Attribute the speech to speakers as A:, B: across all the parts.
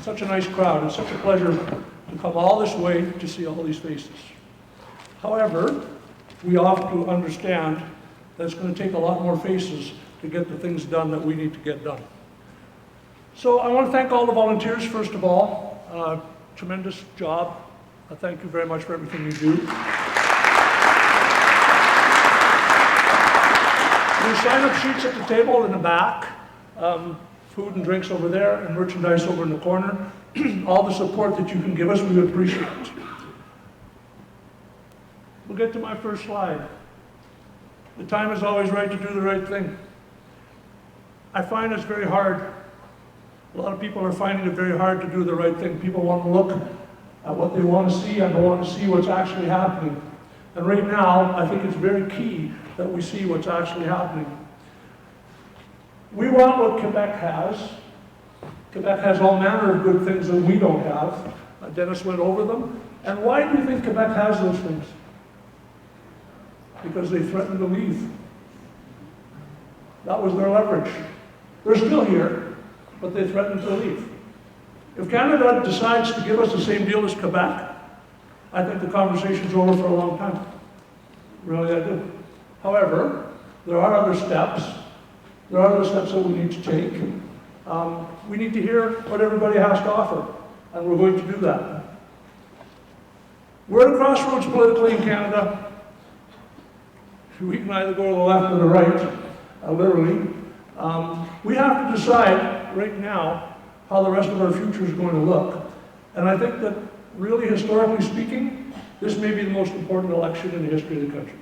A: such a nice crowd. It's such a pleasure to come all this way to see all these faces. However, we have to understand that it's going to take a lot more faces to get the things done that we need to get done. So I want to thank all the volunteers, first of all. Tremendous job. Thank you very much for everything you do. There's sign-up sheets at the table in the back, food and drinks over there, and merchandise over in the corner. All the support that you can give us, we would appreciate. We'll get to my first slide. The time is always right to do the right thing. I find it's very hard. A lot of people are finding it very hard to do the right thing. People want to look at what they want to see and they want to see what's actually happening. And right now, I think it's very key that we see what's actually happening. We want what Quebec has. Quebec has all manner of good things that we don't have. Dennis went over them. And why do you think Quebec has those things? Because they threatened to leave. That was their leverage. They're still here, but they threatened to leave. If Canada decides to give us the same deal as Quebec, I think the conversation's over for a long time. Really, I do. However, there are other steps. There are other steps that we need to take. We need to hear what everybody has to offer, and we're going to do that. We're at a crossroads politically in Canada. We can either go to the left or the right, literally. We have to decide right now how the rest of our future is going to look. And I think that, really, historically speaking, this may be the most important election in the history of the country.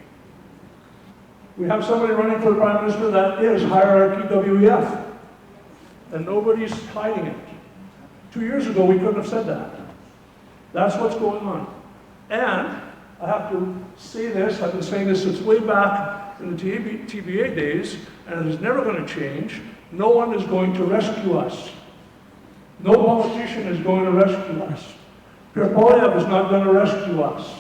A: We have somebody running for the Prime Minister that is hierarchy WEF, and nobody's hiding it. 2 years ago, we couldn't have said that. That's what's going on. And I have to say this, I've been saying this since way back in the TVA days, and it is never going to change. No one is going to rescue us. No politician is going to rescue us. Pierre Poilievre is not going to rescue us.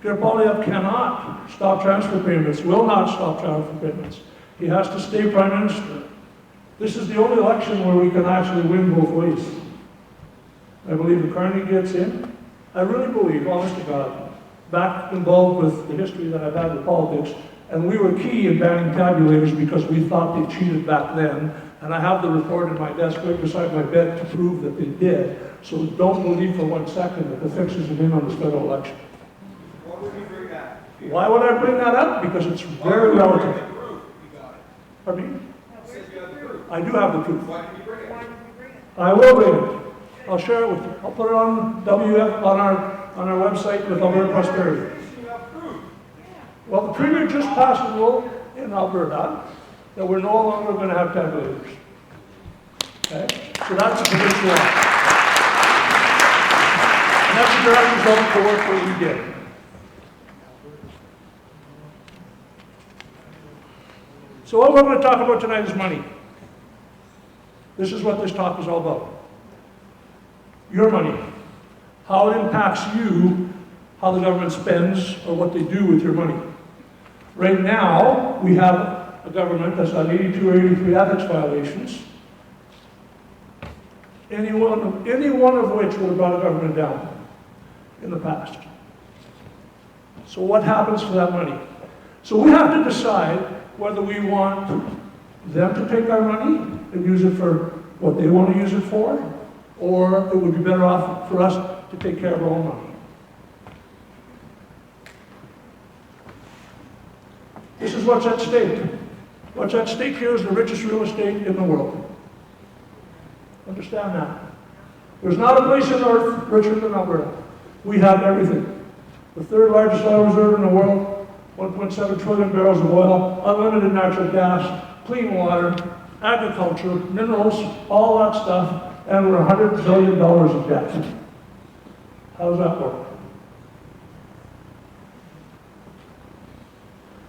A: Pierre Poilievre cannot stop transfer payments, will not stop transfer payments. He has to stay Prime Minister. This is the only election where we can actually win both ways. I believe if Carney gets in, I really believe, honest to God, back involved with the history that I've had with politics, and we were key in banning tabulators because we thought they cheated back then, and I have the report in my desk right beside my bed to prove that they did, so don't believe for 1 second that the fixes have been on this federal election.
B: Why would you bring that?
A: Why would I bring that up? Because it's very relative. Pardon me? I do have the proof.
B: Why did you bring it?
A: I will bring it. I'll share it with you. I'll put it on WF on our website with Alberta Prosperity. Well, the Premier just passed a rule in Alberta that we're no longer going to have tabulators. Okay? So that's a provincial law. And that's a direct result of the work that we did. So what we're going to talk about tonight is money. This is what this talk is all about. Your money. How it impacts you, how the government spends, or what they do with your money. Right now, we have a government that's got 82 or 83 ethics violations, any one of which would have brought a government down in the past. So what happens to that money? So we have to decide whether we want them to take our money and use it for what they want to use it for, or it would be better off for us to take care of our own money. This is what's at stake. What's at stake here is the richest real estate in the world. Understand that. There's not a place on earth richer than Alberta. We have everything. The third largest oil reserve in the world, 1.7 trillion barrels of oil, unlimited natural gas, clean water, agriculture, minerals, all that stuff, and we're $100 billion of debt. How does that work?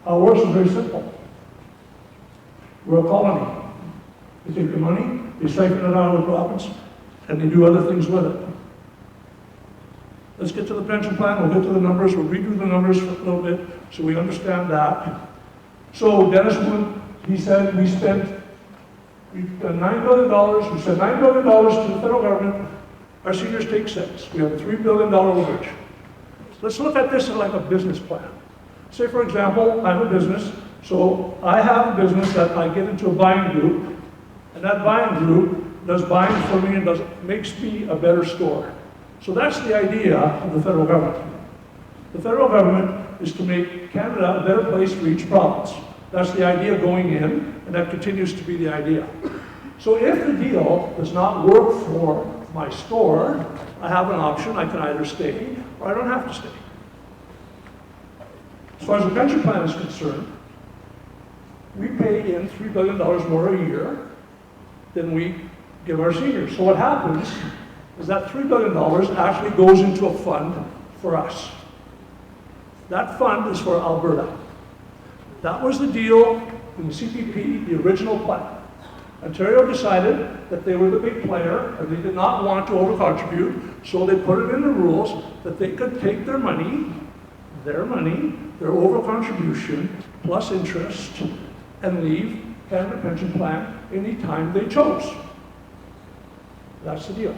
A: How it works is very simple. We're a colony. They take the money, they siphon it out of the province, and they do other things with it. Let's get to the pension plan, we'll get to the numbers, we'll redo the numbers for a little bit so we understand that. So Dennis Wood, he said we spent We've done $9 billion, we sent $9 billion to the federal government, our seniors take 6. We have a $3 billion overage. Let's look at this as like a business plan. Say for example, I'm a business, so I have a business that I get into a buying group, and that buying group does buying for me and makes me a better store. So that's the idea of the federal government. The federal government is to make Canada a better place for each province. That's the idea going in, and that continues to be the idea. So if the deal does not work for my store, I have an option. I can either stay or I don't have to stay. As far as the pension plan is concerned, we pay in $3 billion more a year than we give our seniors. So what happens is that $3 billion actually goes into a fund for us. That fund is for Alberta. That was the deal in the CPP, the original plan. Ontario decided that they were the big player and they did not want to overcontribute, so they put it in the rules that they could take their money, their overcontribution, plus interest, and leave Canada Pension Plan anytime they chose. That's the deal.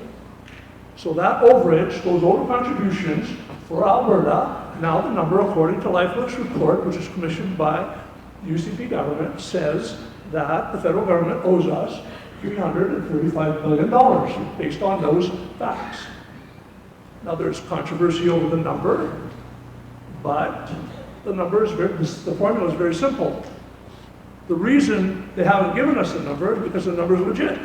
A: So that overage, those overcontributions for Alberta, now the number according to LifeWorks report, which is commissioned by the UCP government, says that the federal government owes us $335 billion based on those facts. Now there's controversy over the number, but the number is the formula is very simple. The reason they haven't given us the number is because the number is legit.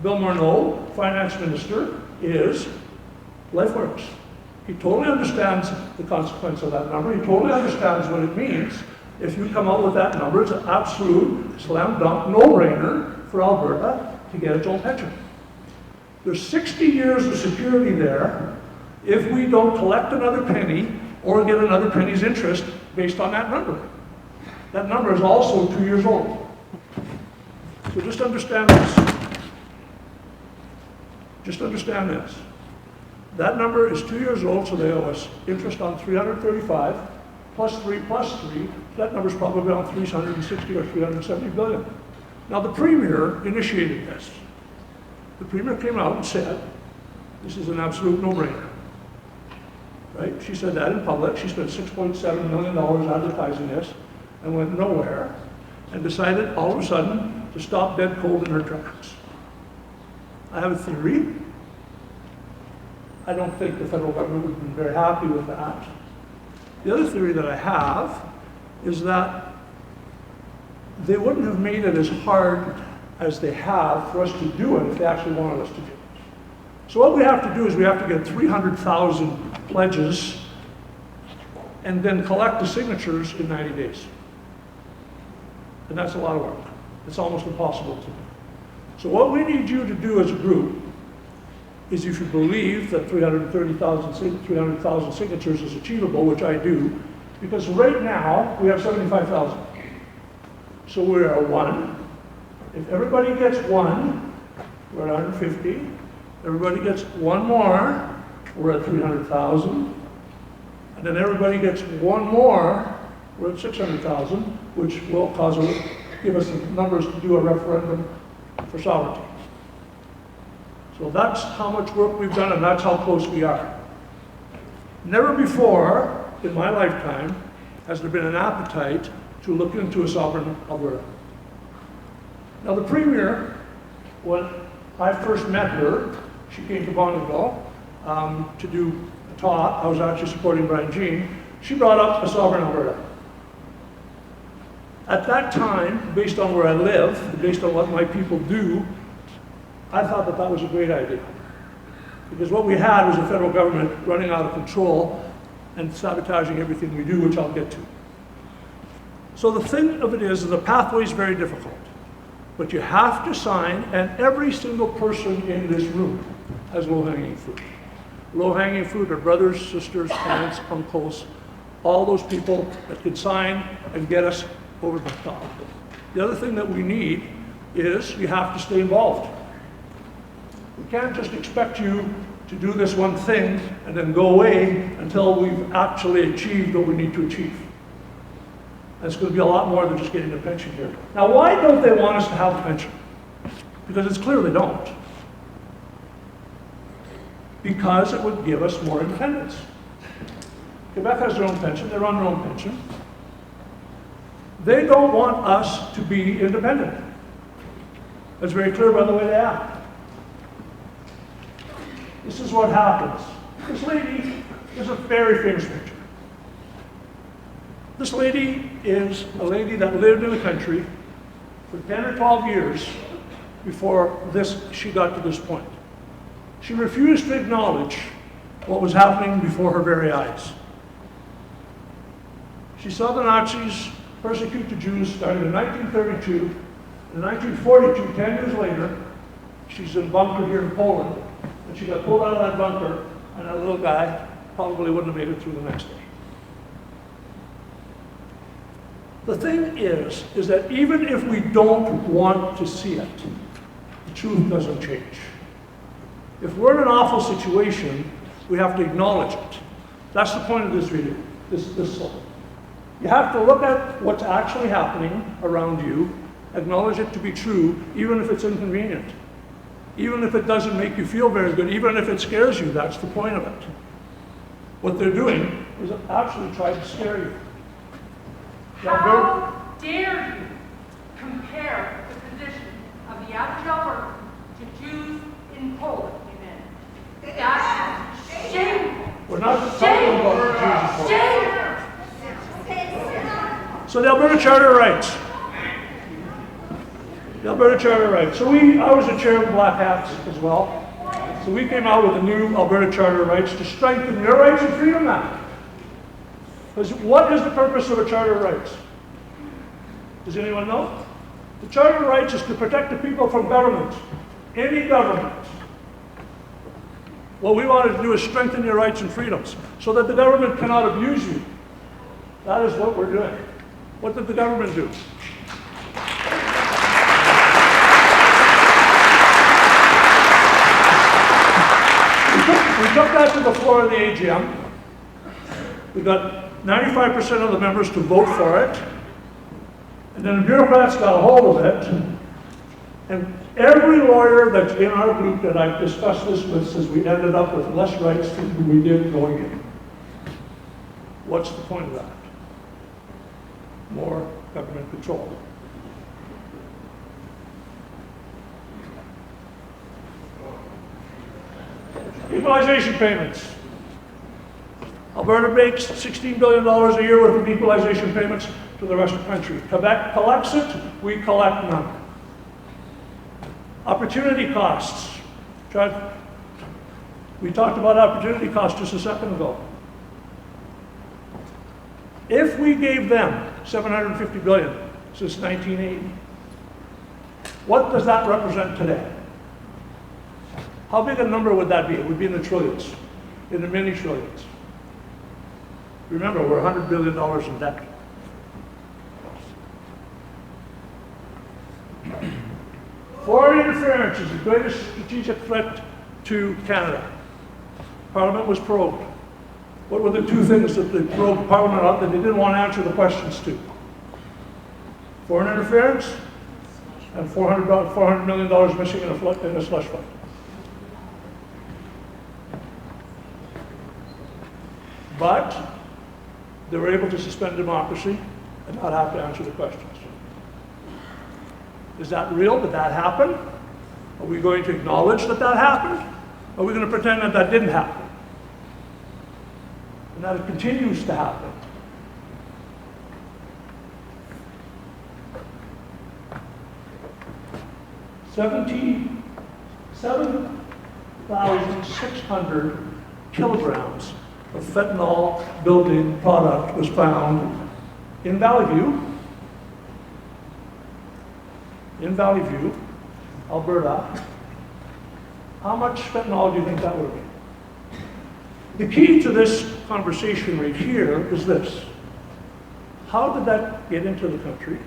A: Bill Morneau, finance minister, is LifeWorks. He totally understands the consequence of that number. He totally understands what it means. If you come out with that number, it's an absolute slam dunk, no-brainer for Alberta to get its own pension. There's 60 years of security there if we don't collect another penny or get another penny's interest based on that number. That number is also 2 years old. So just understand this. Just understand this. That number is 2 years old, so they owe us interest on 335 plus 3 plus 3. That number is probably around 360 or 370 billion. Now the Premier initiated this. The Premier came out and said, this is an absolute no-brainer. Right? She said that in public. She spent $6.7 million advertising this and went nowhere and decided all of a sudden to stop dead cold in her tracks. I have a theory. I don't think the federal government would have been very happy with that. The other theory that I have is that they wouldn't have made it as hard as they have for us to do it if they actually wanted us to do it. So what we have to do is we have to get 300,000 pledges and then collect the signatures in 90 days. And that's a lot of work. It's almost impossible to do. So what we need you to do as a group is if you believe that 300,000 signatures is achievable, which I do, because right now we have 75,000. So we're at 1. If everybody gets 1, we're at 150. Everybody gets 1 more, we're at 300,000. And then everybody gets 1 more, we're at 600,000, which will give us the numbers to do a referendum for sovereignty. So that's how much work we've done, and that's how close we are. Never before in my lifetime has there been an appetite to look into a sovereign Alberta. Now the Premier, when I first met her, she came to Bonneville to do a talk. I was actually supporting Brian Jean. She brought up a sovereign Alberta. At that time, based on where I live, based on what my people do, I thought that that was a great idea. Because what we had was a federal government running out of control and sabotaging everything we do, which I'll get to. So the thing of it is the pathway is very difficult. But you have to sign, and every single person in this room has low-hanging fruit. Low-hanging fruit are brothers, sisters, aunts, uncles, all those people that could sign and get us over the top. The other thing that we need is you have to stay involved. We can't just expect you to do this one thing and then go away until we've actually achieved what we need to achieve. And it's going to be a lot more than just getting a pension here. Now, why don't they want us to have a pension? Because it's clear they don't. Because it would give us more independence. Quebec has their own pension, they run their own pension. They don't want us to be independent. That's very clear by the way they act. This is what happens. This lady is a very famous picture. This lady is a lady that lived in the country for 10 or 12 years before she got to this point. She refused to acknowledge what was happening before her very eyes. She saw the Nazis persecute the Jews starting in 1932. In 1942, 10 years later, she's in a bunker here in Poland, and she got pulled out of that bunker, and that little guy probably wouldn't have made it through the next day. The thing is that even if we don't want to see it, the truth doesn't change. If we're in an awful situation, we have to acknowledge it. That's the point of this video, this song. You have to look at what's actually happening around you, acknowledge it to be true, even if it's inconvenient. Even if it doesn't make you feel very good, even if it scares you, that's the point of it. What they're doing is actually trying to scare you.
C: How dare you compare the position of the average Albertan to Jews in Poland, amen? That's shameful.
A: We're not talking about Jews in Poland. So the Alberta Charter of Rights. The Alberta Charter of Rights. So I was the chair of the Black Hats as well. So we came out with a new Alberta Charter of Rights to strengthen your rights and freedom act. Because what is the purpose of a Charter of Rights? Does anyone know? The Charter of Rights is to protect the people from government, any government. What we wanted to do is strengthen your rights and freedoms so that the government cannot abuse you. That is what we're doing. What did the government do? We took that to the floor of the AGM. We got 95% of the members to vote for it. And then the bureaucrats got a hold of it. And every lawyer that's in our group that I've discussed this with says we ended up with less rights than we did going in. What's the point of that? More government control. Equalization payments. Alberta makes $16 billion a year worth of equalization payments to the rest of the country. Quebec collects it, we collect none. Opportunity costs. We talked about opportunity costs just a second ago. If we gave them $750 billion since 1980, what does that represent today? How big a number would that be? It would be in the trillions, in the many trillions. Remember, we're $100 billion in debt. Foreign interference is the greatest strategic threat to Canada. Parliament was probed. What were the two things that they probed Parliament on that they didn't want to answer the questions to? Foreign interference and $400 million missing in a slush fund. But they were able to suspend democracy and not have to answer the questions. Is that real? Did that happen? Are we going to acknowledge that that happened? Or are we going to pretend that that didn't happen? And that it continues to happen? $7,600 kilograms of fentanyl building product was found in Valley View, Alberta. How much fentanyl do you think that would be? The key to this conversation right here is this. How did that get into the country?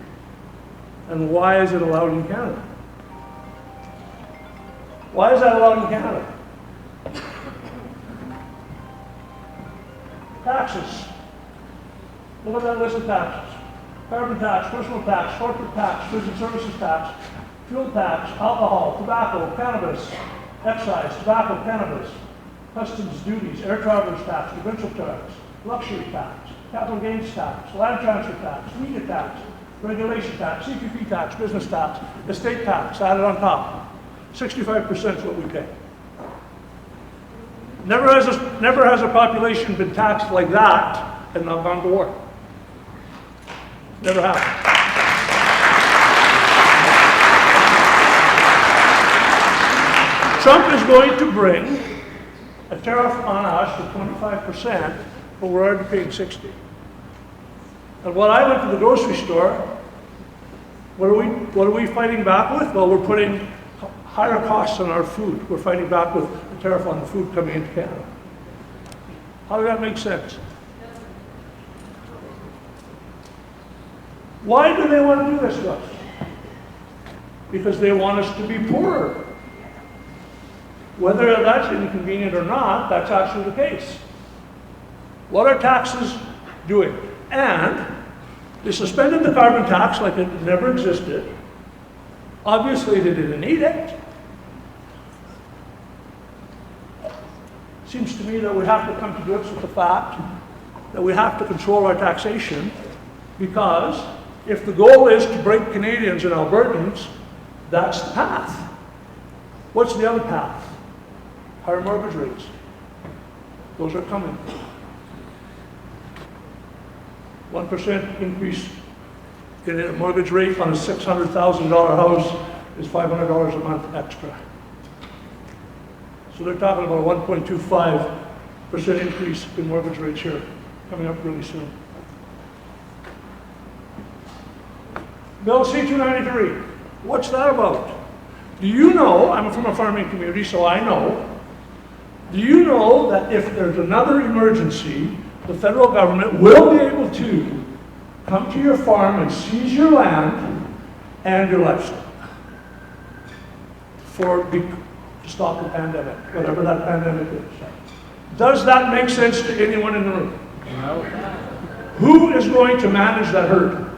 A: And why is it allowed in Canada? Why is that allowed in Canada? Taxes. Look at that list of taxes. carbon tax, personal tax, corporate tax, goods and services tax, fuel tax, alcohol, tobacco, cannabis, excise, tobacco, cannabis, customs duties, air travelers tax, provincial tax, luxury tax, capital gains tax, land transfer tax, media tax, regulation tax, CPP tax, business tax, estate tax added on top. 65% is what we pay. Never has a population been taxed like that and not gone to war. Never happened. Trump is going to bring a tariff on us to 25%, but we're already paying 60%. And when I went to the grocery store, what are we fighting back with? Well, we're putting higher costs on our food. We're fighting back with the tariff on the food coming into Canada. How does that make sense? Why do they want to do this to us? Because they want us to be poorer. Whether that's inconvenient or not, that's actually the case. What are taxes doing? And they suspended the carbon tax like it never existed. Obviously, they didn't need it. Seems to me that we have to come to grips with the fact that we have to control our taxation, because if the goal is to break Canadians and Albertans, that's the path. What's the other path? Higher mortgage rates. Those are coming. 1% increase in a mortgage rate on a $600,000 house is $500 a month extra. So they're talking about a 1.25% increase in mortgage rates here, coming up really soon. Bill C-293, what's that about? Do you know, I'm from a farming community, so I know, do you know that if there's another emergency, the federal government will be able to come to your farm and seize your land and your livestock to stop the pandemic, whatever that pandemic is? Does that make sense to anyone in the room?
D: No.
A: Who is going to manage that herd?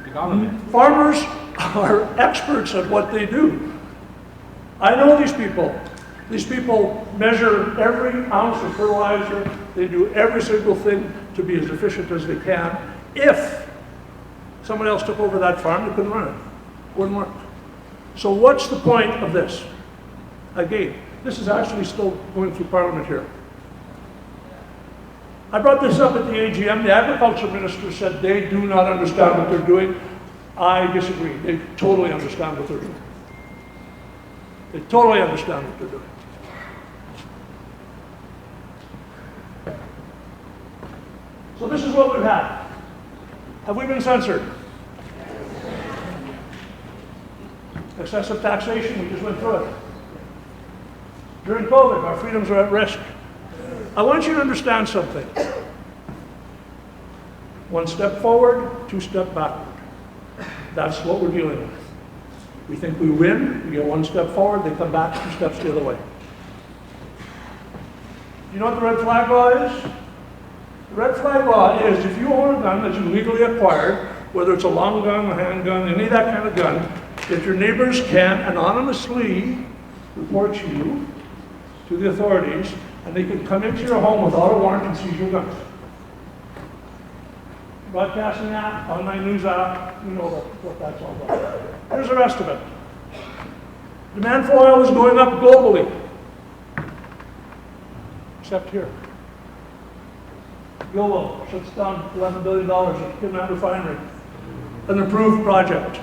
D: The government.
A: Farmers are experts at what they do. I know these people. These people measure every ounce of fertilizer. They do every single thing to be as efficient as they can. If someone else took over that farm, they couldn't run it. Wouldn't work. So what's the point of this? Again, this is actually still going through Parliament here. I brought this up at the AGM. The agriculture minister said they do not understand what they're doing. I disagree. They totally understand what they're doing. They totally understand what they're doing. So this is what we've had. Have we been censored? Excessive taxation, we just went through it. During COVID, our freedoms are at risk. I want you to understand something. One step forward, two step backward. That's what we're dealing with. We think we win, we get one step forward, they come back 2 steps the other way. You know what the red flag law is? The red flag law is if you own a gun that you legally acquired, whether it's a long gun, a handgun, any of that kind of gun, if your neighbors can anonymously report you to the authorities, and they can come into your home without a warrant and seize your guns. Broadcasting Act, Online News Act, you know what that's all about. Here's the rest of it. Demand for oil is going up globally, except here. Gilbo shuts down $11 billion at Kidman Refinery, an approved project.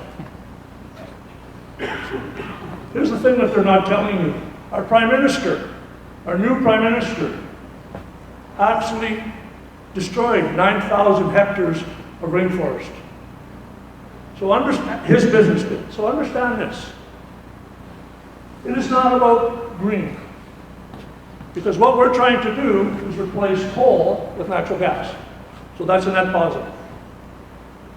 A: Here's the thing that they're not telling you. Our Prime Minister, our new Prime Minister, actually destroyed 9,000 hectares of rainforest. So understand, his business did. So understand this. It is not about green. Because what we're trying to do is replace coal with natural gas. So that's a net positive.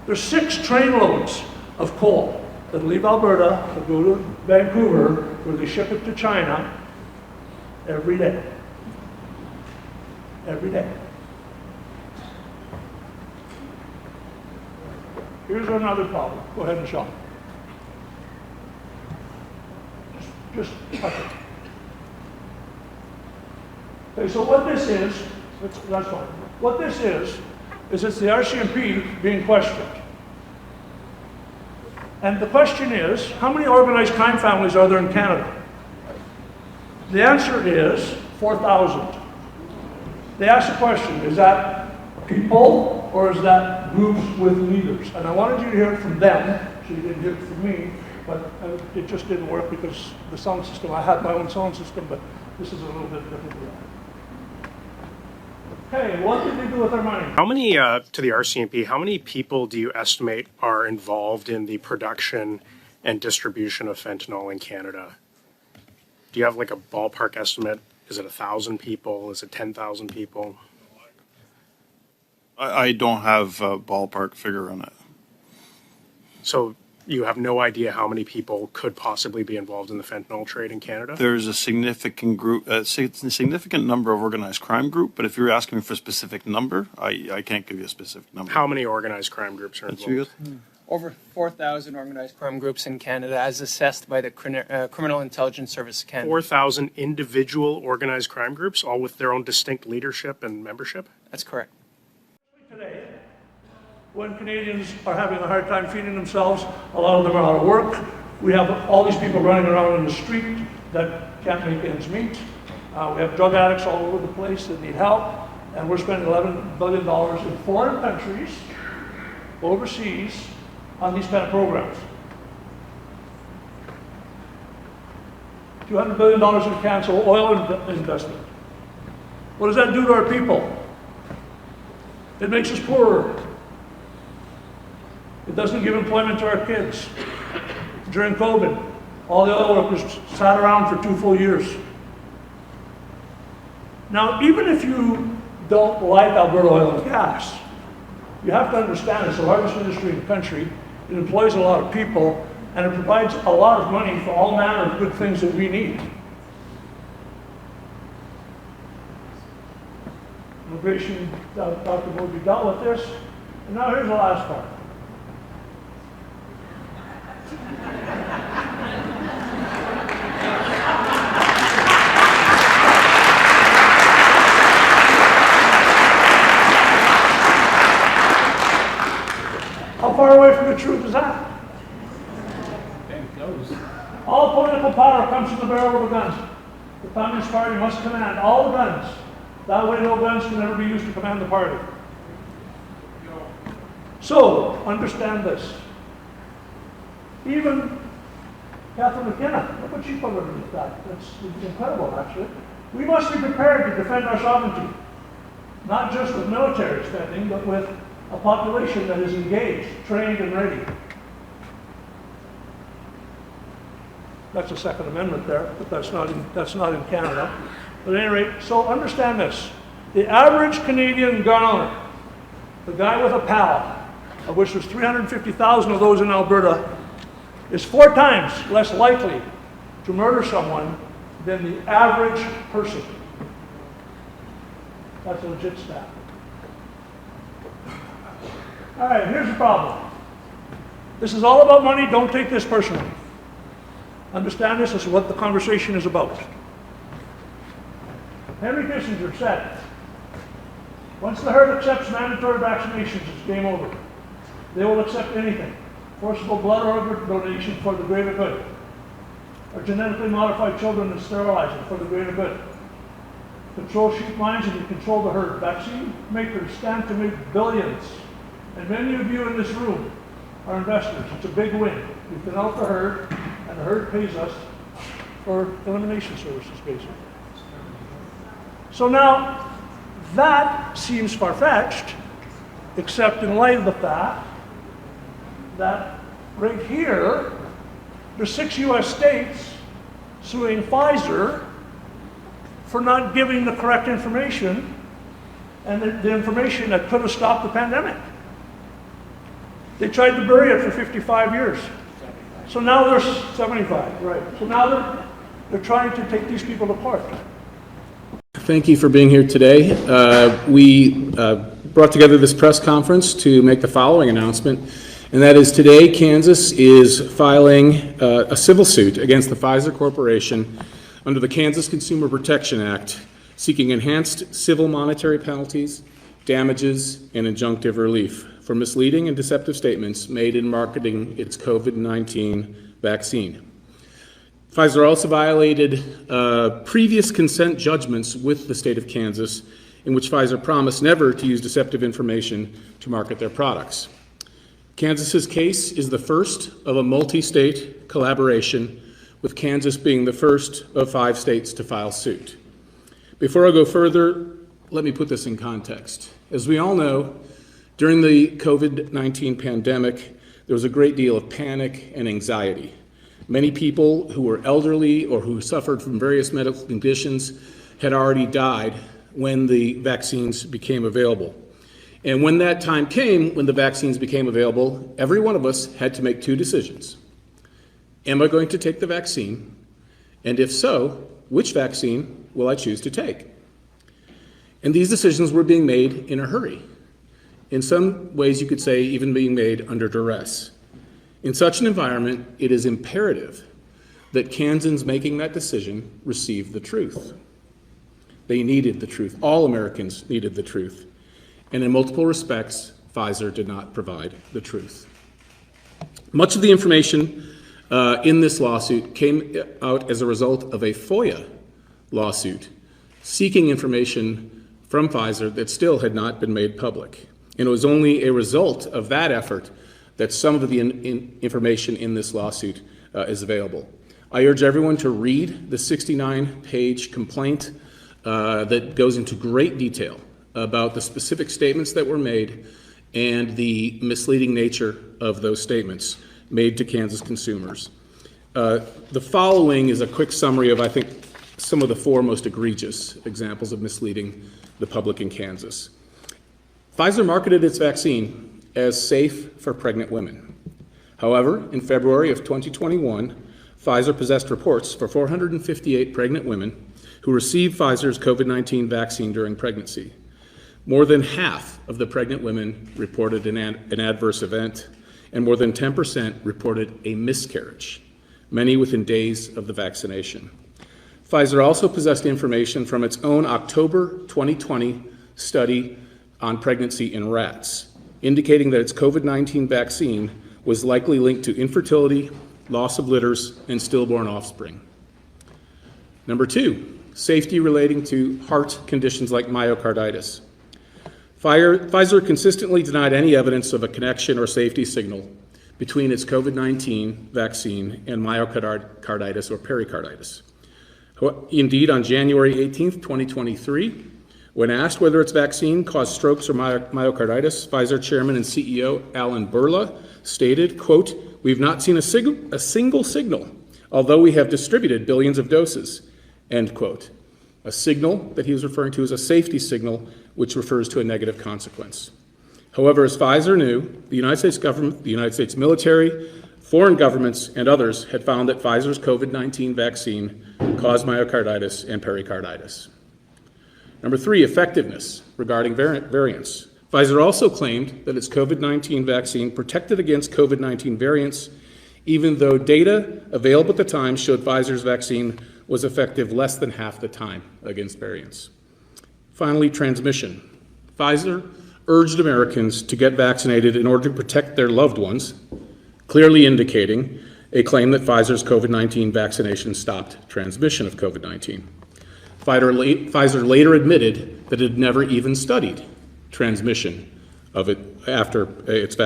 A: There's 6 trainloads of coal that leave Alberta, that go to Vancouver, where they ship it to China every day. Every day. Here's another problem. Go ahead, Michelle. Just touch it. Okay, so what this is, that's fine. What this is it's the RCMP being questioned. And the question is, how many organized crime families are there in Canada? The answer is 4,000. They asked the question, is that people or is that groups with leaders? And I wanted you to hear it from them, so you didn't hear it from me, but it just didn't work because the sound system, I had my own sound system, but this is a little bit different. Okay, what did they do with their money?
E: How many, to the RCMP, how many people do you estimate are involved in the production and distribution of fentanyl in Canada? Do you have like a ballpark estimate? Is it 1,000 people? Is it 10,000 people?
F: I don't have a ballpark figure on it.
E: So you have no idea how many people could possibly be involved in the fentanyl trade in Canada?
F: There's a significant group, a significant number of organized crime group, but if you're asking me for a specific number, I can't give you a specific number.
E: How many organized crime groups are
F: That's you
E: involved?
F: guys?
G: Over 4,000 organized crime groups in Canada, as assessed by the Criminal Intelligence Service Canada.
E: 4,000 individual organized crime groups, all with their own distinct leadership and membership?
G: That's correct.
A: Today, when Canadians are having a hard time feeding themselves, a lot of them are out of work. We have all these people running around in the street that can't make ends meet. We have drug addicts all over the place that need help, and we're spending $11 billion in foreign countries, overseas, on these kind of programs. $200 billion in cancel oil investment. What does that do to our people? It makes us poorer. It doesn't give employment to our kids. During COVID, all the oil workers sat around for 2 full years. Now, even if you don't like Alberta oil and gas, you have to understand it's the largest industry in the country. It employs a lot of people, and it provides a lot of money for all manner of good things that we need. Immigration, Dr. Moody dealt with this. And now here's the last part. How far away from the truth is that? All political power comes from the barrel of a gun. The Communist Party must command all the guns. That way no guns can ever be used to command the party. So, understand this. Even Catherine McKenna, look what she put underneath that. That's incredible, actually. We must be prepared to defend our sovereignty. Not just with military spending, but with a population that is engaged, trained, and ready. That's the Second Amendment there, but that's not in Canada. But at any rate, so understand this. The average Canadian gun owner, the guy with a PAL, of which there's 350,000 of those in Alberta, is 4 times less likely to murder someone than the average person. That's a legit stat. All right, here's the problem. This is all about money. Don't take this personally. Understand this is what the conversation is about. Henry Kissinger said, once the herd accepts mandatory vaccinations, it's game over. They will accept anything. Forcible blood organ donation for the greater good. Or genetically modified children and sterilizing for the greater good. Control sheep lines and you control the herd. Vaccine makers stand to make billions. And many of you in this room are investors. It's a big win. We can out the herd, and the herd pays us for elimination services, basically. So now, that seems far-fetched, except in light of the fact that right here, there's 6 US states suing Pfizer for not giving the correct information and the information that could have stopped the pandemic. They tried to bury it for 55 years. So now there's 75, right. So now they're trying to take these people to court.
H: Thank you for being here today. We brought together this press conference to make the following announcement. And that is today, Kansas is filing a civil suit against the Pfizer Corporation under the Kansas Consumer Protection Act, seeking enhanced civil monetary penalties, damages, and injunctive relief for misleading and deceptive statements made in marketing its COVID-19 vaccine. Pfizer also violated previous consent judgments with the state of Kansas, in which Pfizer promised never to use deceptive information to market their products. Kansas's case is the first of a multi-state collaboration, with Kansas being the first of 5 states to file suit. Before I go further, let me put this in context. As we all know, during the COVID-19 pandemic, there was a great deal of panic and anxiety. Many people who were elderly or who suffered from various medical conditions had already died when the vaccines became available. And when that time came, when the vaccines became available, every one of us had to make 2 decisions. Am I going to take the vaccine? And if so, which vaccine will I choose to take? And these decisions were being made in a hurry. In some ways, you could say even being made under duress. In such an environment, it is imperative that Kansans making that decision receive the truth. They needed the truth. All Americans needed the truth. And in multiple respects, Pfizer did not provide the truth. Much of the information in this lawsuit came out as a result of a FOIA lawsuit seeking information from Pfizer that still had not been made public. And it was only a result of that effort that some of the information in this lawsuit is available. I urge everyone to read the 69-page complaint that goes into great detail about the specific statements that were made and the misleading nature of those statements made to Kansas consumers. The following is a quick summary of, I think, some of the 4 most egregious examples of misleading the public in Kansas. Pfizer marketed its vaccine as safe for pregnant women. However, in February of 2021, Pfizer possessed reports for 458 pregnant women who received Pfizer's COVID-19 vaccine during pregnancy. More than half of the pregnant women reported an adverse event, and more than 10% reported a miscarriage, many within days of the vaccination. Pfizer also possessed information from its own October 2020 study on pregnancy in rats, indicating that its COVID-19 vaccine was likely linked to infertility, loss of litters, and stillborn offspring. Number 2, safety relating to heart conditions like myocarditis. Pfizer consistently denied any evidence of a connection or safety signal between its COVID-19 vaccine and myocarditis or pericarditis. Indeed, on January 18, 2023, when asked whether its vaccine caused strokes or myocarditis, Pfizer chairman and CEO Alan Berla stated, quote, "We've not seen a single signal, although we have distributed billions of doses," end quote. A signal that he was referring to as a safety signal, which refers to a negative consequence. However, as Pfizer knew, the United States government, the United States military, foreign governments, and others had found that Pfizer's COVID-19 vaccine caused myocarditis and pericarditis. Number 3, effectiveness regarding variants. Pfizer also claimed that its COVID-19 vaccine protected against COVID-19 variants, even though data available at the time showed Pfizer's vaccine was effective less than half the time against variants. Finally, transmission. Pfizer urged Americans to get vaccinated in order to protect their loved ones, clearly indicating a claim that Pfizer's COVID-19 vaccination stopped transmission of COVID-19. Pfizer later admitted that it had never even studied transmission of it after its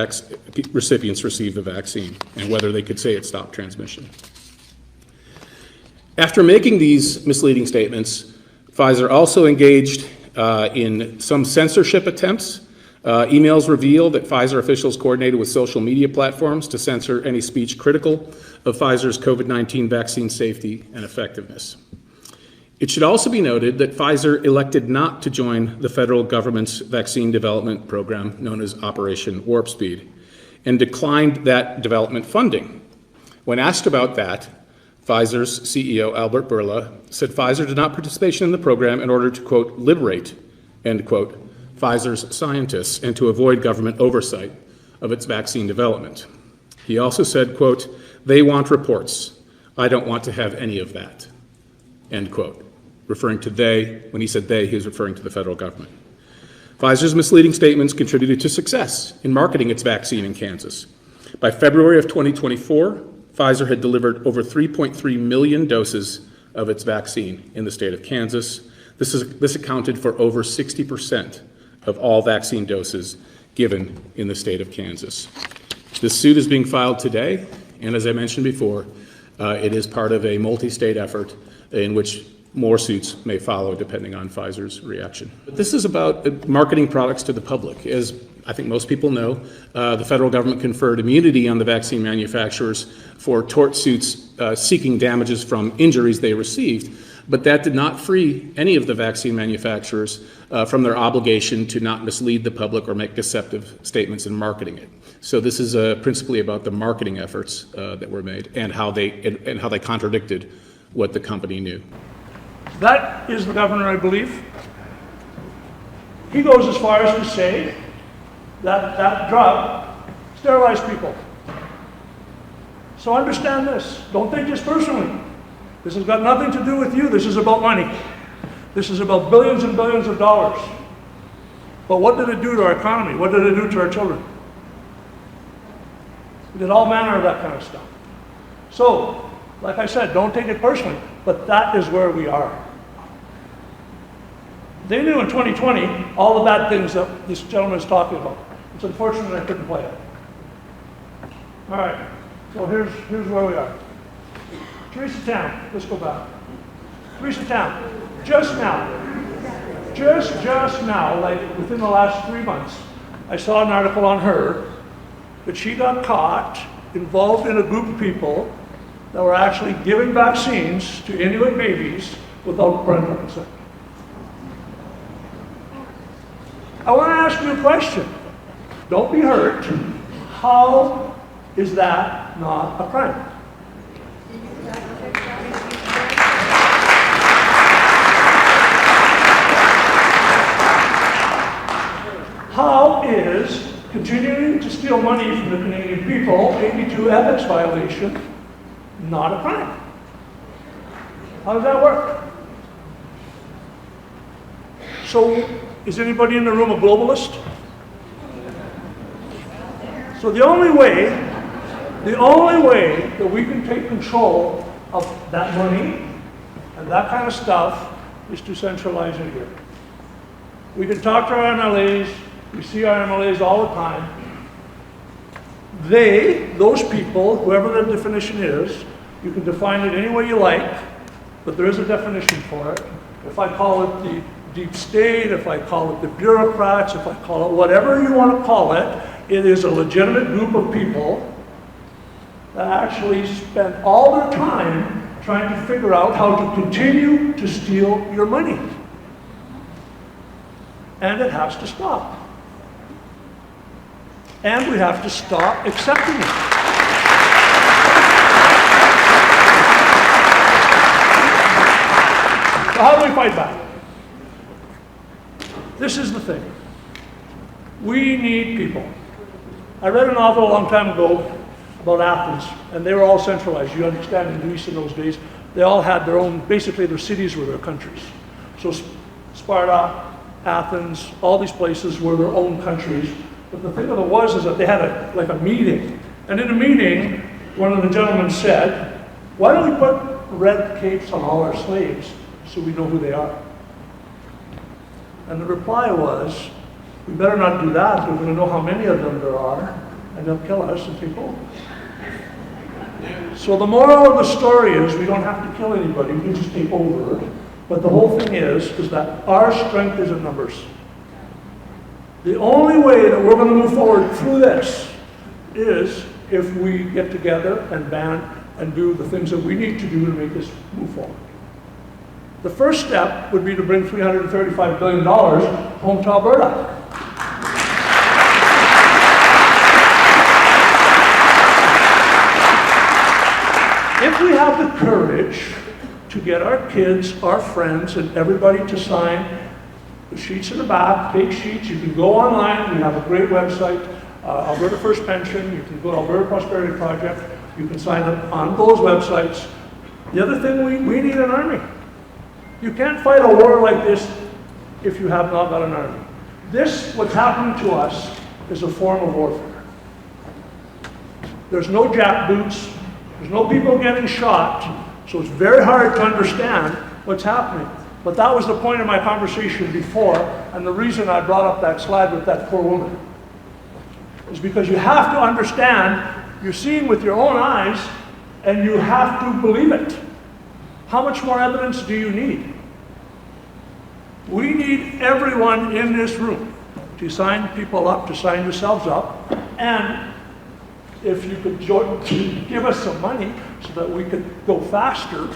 H: recipients received the vaccine and whether they could say it stopped transmission. After making these misleading statements, Pfizer also engaged in some censorship attempts. Emails reveal that Pfizer officials coordinated with social media platforms to censor any speech critical of Pfizer's COVID-19 vaccine safety and effectiveness. It should also be noted that Pfizer elected not to join the federal government's vaccine development program known as Operation Warp Speed and declined that development funding. When asked about that, Pfizer's CEO, Albert Bourla, said Pfizer did not participate in the program in order to, quote, liberate, end quote, Pfizer's scientists and to avoid government oversight of its vaccine development. He also said, quote, "They want reports. I don't want to have any of that," end quote. Referring to they, when he said they, he was referring to the federal government. Pfizer's misleading statements contributed to success in marketing its vaccine in Kansas. By February of 2024, Pfizer had delivered over 3.3 million doses of its vaccine in the state of Kansas. This accounted for over 60% of all vaccine doses given in the state of Kansas. This suit is being filed today, and as I mentioned before, it is part of a multi-state effort in which more suits may follow depending on Pfizer's reaction. But this is about marketing products to the public. As I think most people know, the federal government conferred immunity on the vaccine manufacturers for tort suits seeking damages from injuries they received, but that did not free any of the vaccine manufacturers from their obligation to not mislead the public or make deceptive statements in marketing it. So this is principally about the marketing efforts that were made and how they contradicted what the company knew.
A: That is the governor, I believe. He goes as far as to say that that drug sterilized people. So understand this. Don't take this personally. This has got nothing to do with you. This is about money. This is about billions and billions of dollars. But what did it do to our economy? What did it do to our children? It did all manner of that kind of stuff. So, like I said, don't take it personally, but that is where we are. They knew in 2020 all the bad things that this gentleman is talking about. It's unfortunate I couldn't play it. All right, so here's where we are. Teresa Town, let's go back. Teresa Town, just now, like within the last 3 months, I saw an article on her that she got caught involved in a group of people that were actually giving vaccines to Inuit babies without parental consent. I want to ask you a question. Don't be hurt. How is that not a crime? How is continuing to steal money from the Canadian people, 82 ethics violation, not a crime? How does that work? So, is anybody in the room a globalist? So the only way that we can take control of that money and that kind of stuff is to centralize it here. We can talk to our MLAs, we see our MLAs all the time. Those people, whoever their definition is, you can define it any way you like, but there is a definition for it. If I call it the deep state, if I call it the bureaucrats, if I call it whatever you want to call it, it is a legitimate group of people that actually spend all their time trying to figure out how to continue to steal your money. And it has to stop. And we have to stop accepting it. So how do we fight back? This is the thing. We need people. I read a novel a long time ago about Athens, and they were all centralized. You understand, in Greece in those days, they all had their own, basically their cities were their countries. So Sparta, Athens, all these places were their own countries. But the thing of it was is that they had a meeting. And in a meeting, one of the gentlemen said, why don't we put red capes on all our slaves so we know who they are? And the reply was, we better not do that. We're going to know how many of them there are, and they'll kill us and take over. So the moral of the story is we don't have to kill anybody, we can just take over. But the whole thing is that our strength is in numbers. The only way that we're going to move forward through this is if we get together and band and do the things that we need to do to make this move forward. The first step would be to bring $335 billion home to Alberta. If we have the courage to get our kids, our friends, and everybody to sign the sheets in the back, fake sheets, you can go online, we have a great website, Alberta First Pension, you can go to Alberta Prosperity Project, you can sign up on those websites. The other thing, we need an army. You can't fight a war like this if you have not got an army. This, what's happening to us, is a form of warfare. There's no jackboots, there's no people getting shot, so it's very hard to understand what's happening. But that was the point of my conversation before, and the reason I brought up that slide with that poor woman is because you have to understand, you're seeing with your own eyes, and you have to believe it. How much more evidence do you need? We need everyone in this room to sign people up, to sign yourselves up, and if you could give us some money so that we could go faster,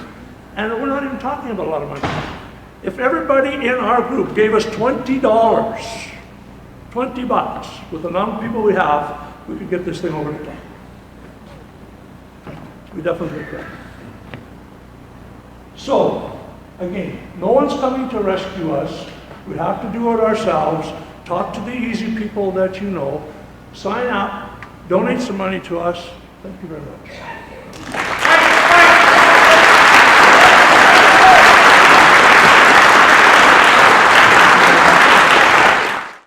A: and we're not even talking about a lot of money. If everybody in our group gave us $20, 20 bucks, with the number of people we have, we could get this thing over the top. We definitely could. So, again, no one's coming to rescue us. We have to do it ourselves. Talk to the easy people that you know. Sign up. Donate some money to us. Thank you very much.